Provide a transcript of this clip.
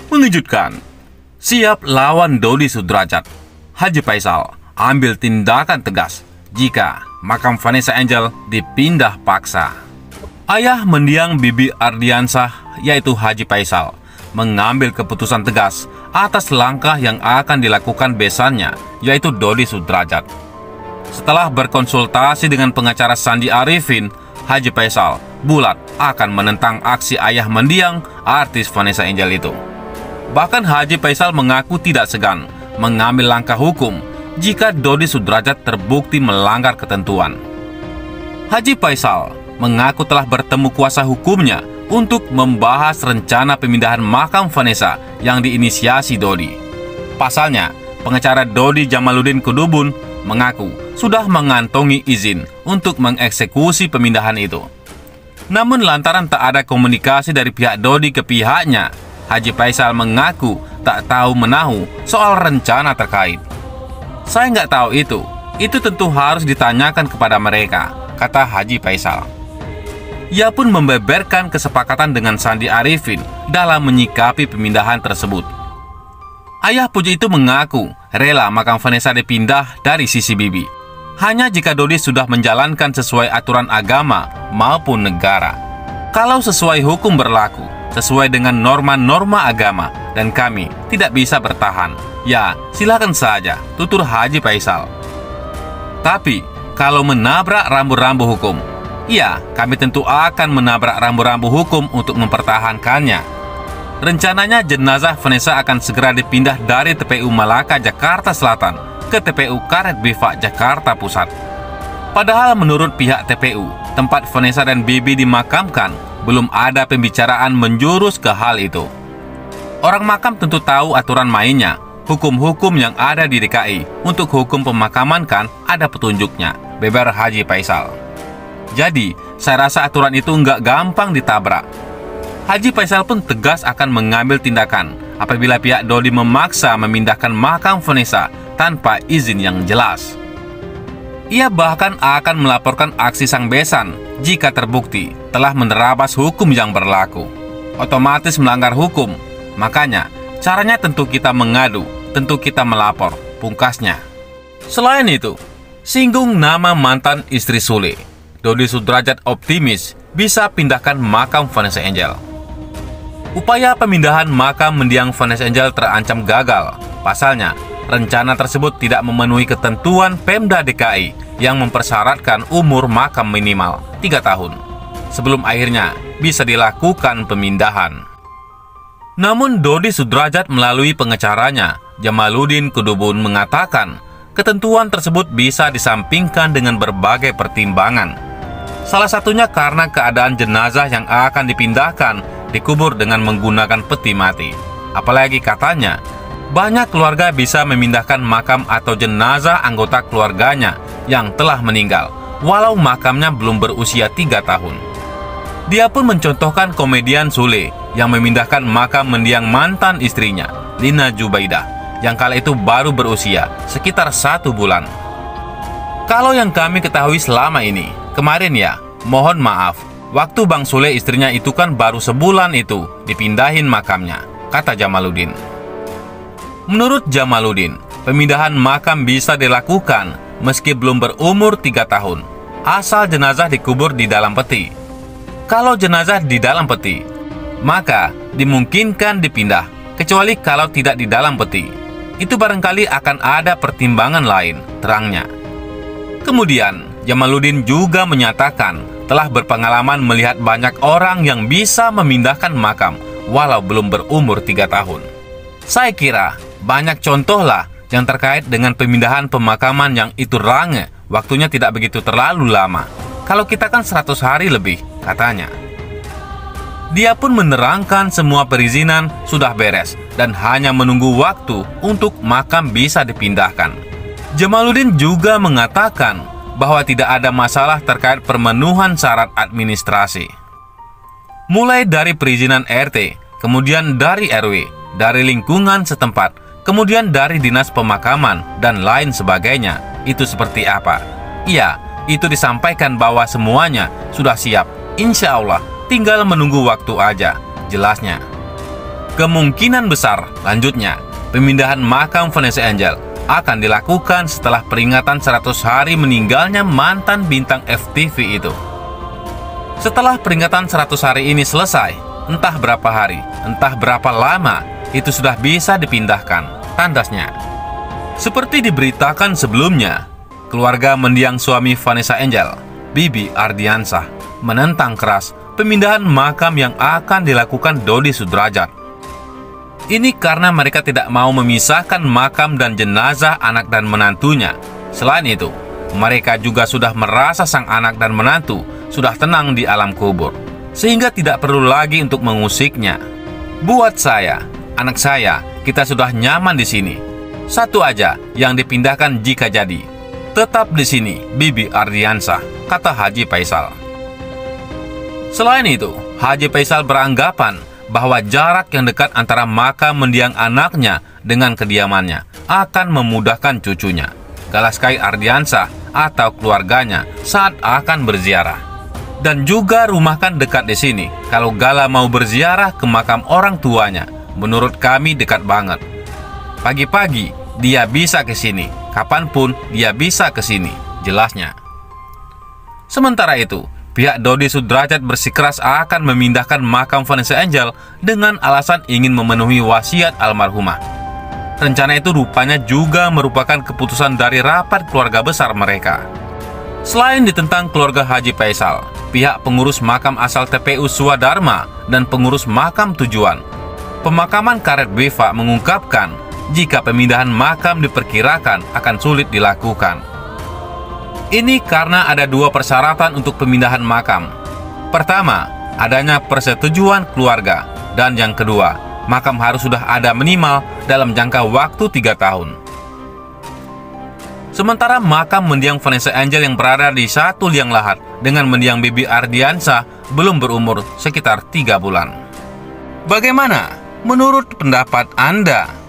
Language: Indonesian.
Mengejutkan, siap lawan Dodi Sudrajat, Haji Faisal ambil tindakan tegas jika makam Vanessa Angel dipindah paksa. Ayah mendiang Bibi Ardiansah, yaitu Haji Faisal, mengambil keputusan tegas atas langkah yang akan dilakukan besannya, yaitu Dodi Sudrajat. Setelah berkonsultasi dengan pengacara Sandi Arifin, Haji Faisal bulat akan menentang aksi ayah mendiang artis Vanessa Angel itu. Bahkan Haji Faisal mengaku tidak segan mengambil langkah hukum jika Dodi Sudrajat terbukti melanggar ketentuan. Haji Faisal mengaku telah bertemu kuasa hukumnya untuk membahas rencana pemindahan makam Vanessa yang diinisiasi Dodi. Pasalnya, pengacara Dodi Jamaluddin Kudubun mengaku sudah mengantongi izin untuk mengeksekusi pemindahan itu. Namun lantaran tak ada komunikasi dari pihak Dodi ke pihaknya, Haji Faisal mengaku tak tahu menahu soal rencana terkait. Saya nggak tahu itu tentu harus ditanyakan kepada mereka, kata Haji Faisal. Ia pun membeberkan kesepakatan dengan Sandi Arifin dalam menyikapi pemindahan tersebut. Ayah Puji itu mengaku rela makam Vanessa dipindah dari sisi Bibi, hanya jika Dodi sudah menjalankan sesuai aturan agama maupun negara. Kalau sesuai hukum berlaku, sesuai dengan norma-norma agama, dan kami tidak bisa bertahan, ya silakan saja, tutur Haji Faisal. Tapi kalau menabrak rambu-rambu hukum, ya kami tentu akan menabrak rambu-rambu hukum untuk mempertahankannya. Rencananya jenazah Vanessa akan segera dipindah dari TPU Malaka, Jakarta Selatan ke TPU Karet Bifak, Jakarta Pusat. Padahal menurut pihak TPU, tempat Vanessa dan Bibi dimakamkan, belum ada pembicaraan menjurus ke hal itu. Orang makam tentu tahu aturan mainnya, hukum-hukum yang ada di DKI. Untuk hukum pemakaman kan ada petunjuknya, beber Haji Faisal. Jadi, saya rasa aturan itu nggak gampang ditabrak. Haji Faisal pun tegas akan mengambil tindakan apabila pihak Dodi memaksa memindahkan makam Vanessa tanpa izin yang jelas. Ia bahkan akan melaporkan aksi sang besan jika terbukti telah menerabas hukum yang berlaku. Otomatis melanggar hukum. Makanya, caranya tentu kita mengadu, tentu kita melapor, pungkasnya. Selain itu, singgung nama mantan istri Sule, Dodi Sudrajat optimis bisa pindahkan makam Vanessa Angel. Upaya pemindahan makam mendiang Vanessa Angel terancam gagal. Pasalnya, rencana tersebut tidak memenuhi ketentuan Pemda DKI yang mempersyaratkan umur makam minimal 3 tahun sebelum akhirnya bisa dilakukan pemindahan. Namun Dodi Sudrajat melalui pengacaranya, Jamaluddin Kudubun, mengatakan ketentuan tersebut bisa disampingkan dengan berbagai pertimbangan. Salah satunya karena keadaan jenazah yang akan dipindahkan dikubur dengan menggunakan peti mati. Apalagi katanya, banyak keluarga bisa memindahkan makam atau jenazah anggota keluarganya yang telah meninggal, walau makamnya belum berusia 3 tahun. Dia pun mencontohkan komedian Sule yang memindahkan makam mendiang mantan istrinya, Lina Jubaidah, yang kala itu baru berusia sekitar 1 bulan. Kalau yang kami ketahui selama ini, kemarin ya, mohon maaf, waktu Bang Sule istrinya itu kan baru sebulan itu dipindahin makamnya, kata Jamaluddin. Menurut Jamaluddin, pemindahan makam bisa dilakukan meski belum berumur 3 tahun, asal jenazah dikubur di dalam peti. Kalau jenazah di dalam peti, maka dimungkinkan dipindah, kecuali kalau tidak di dalam peti. Itu barangkali akan ada pertimbangan lain, terangnya. Kemudian, Jamaluddin juga menyatakan telah berpengalaman melihat banyak orang yang bisa memindahkan makam walau belum berumur 3 tahun. Saya kira banyak contoh lah yang terkait dengan pemindahan pemakaman yang itu range, waktunya tidak begitu terlalu lama. Kalau kita kan 100 hari lebih, katanya. Dia pun menerangkan semua perizinan sudah beres dan hanya menunggu waktu untuk makam bisa dipindahkan. Jamaluddin juga mengatakan bahwa tidak ada masalah terkait pemenuhan syarat administrasi. Mulai dari perizinan RT, kemudian dari RW, dari lingkungan setempat, kemudian dari dinas pemakaman, dan lain sebagainya. Itu seperti apa? Iya, itu disampaikan bahwa semuanya sudah siap insya Allah tinggal menunggu waktu aja, jelasnya. Kemungkinan besar, lanjutnya, pemindahan makam Vanessa Angel akan dilakukan setelah peringatan 100 hari meninggalnya mantan bintang FTV itu. Setelah peringatan 100 hari ini selesai, entah berapa hari, entah berapa lama, itu sudah bisa dipindahkan, tandasnya. Seperti diberitakan sebelumnya, keluarga mendiang suami Vanessa Angel, Bibi Ardiansah, menentang keras pemindahan makam yang akan dilakukan Dodi Sudrajat. Ini karena mereka tidak mau memisahkan makam dan jenazah anak dan menantunya. Selain itu, mereka juga sudah merasa sang anak dan menantu sudah tenang di alam kubur, sehingga tidak perlu lagi untuk mengusiknya. Buat saya, anak saya, kita sudah nyaman di sini. Satu aja yang dipindahkan jika jadi. Tetap di sini, Bibi Ardiansah, kata Haji Faisal. Selain itu, Haji Faisal beranggapan bahwa jarak yang dekat antara makam mendiang anaknya dengan kediamannya akan memudahkan cucunya, Galaskai Ardiansah atau keluarganya saat akan berziarah. Dan juga rumah kan dekat di sini. Kalau Gala mau berziarah ke makam orang tuanya, menurut kami dekat banget. Pagi-pagi dia bisa ke sini, kapanpun dia bisa ke sini, jelasnya. Sementara itu, pihak Dodi Sudrajat bersikeras akan memindahkan makam Vanessa Angel dengan alasan ingin memenuhi wasiat almarhumah. Rencana itu rupanya juga merupakan keputusan dari rapat keluarga besar mereka. Selain ditentang keluarga Haji Faisal, pihak pengurus makam asal TPU Swadharma dan pengurus makam tujuan pemakaman Karet Beva mengungkapkan jika pemindahan makam diperkirakan akan sulit dilakukan. Ini karena ada dua persyaratan untuk pemindahan makam. Pertama, adanya persetujuan keluarga. Dan yang kedua, makam harus sudah ada minimal dalam jangka waktu 3 tahun. Sementara makam mendiang Vanessa Angel yang berada di satu liang lahat dengan mendiang Bibi Ardiansah belum berumur sekitar 3 bulan. Bagaimana menurut pendapat Anda?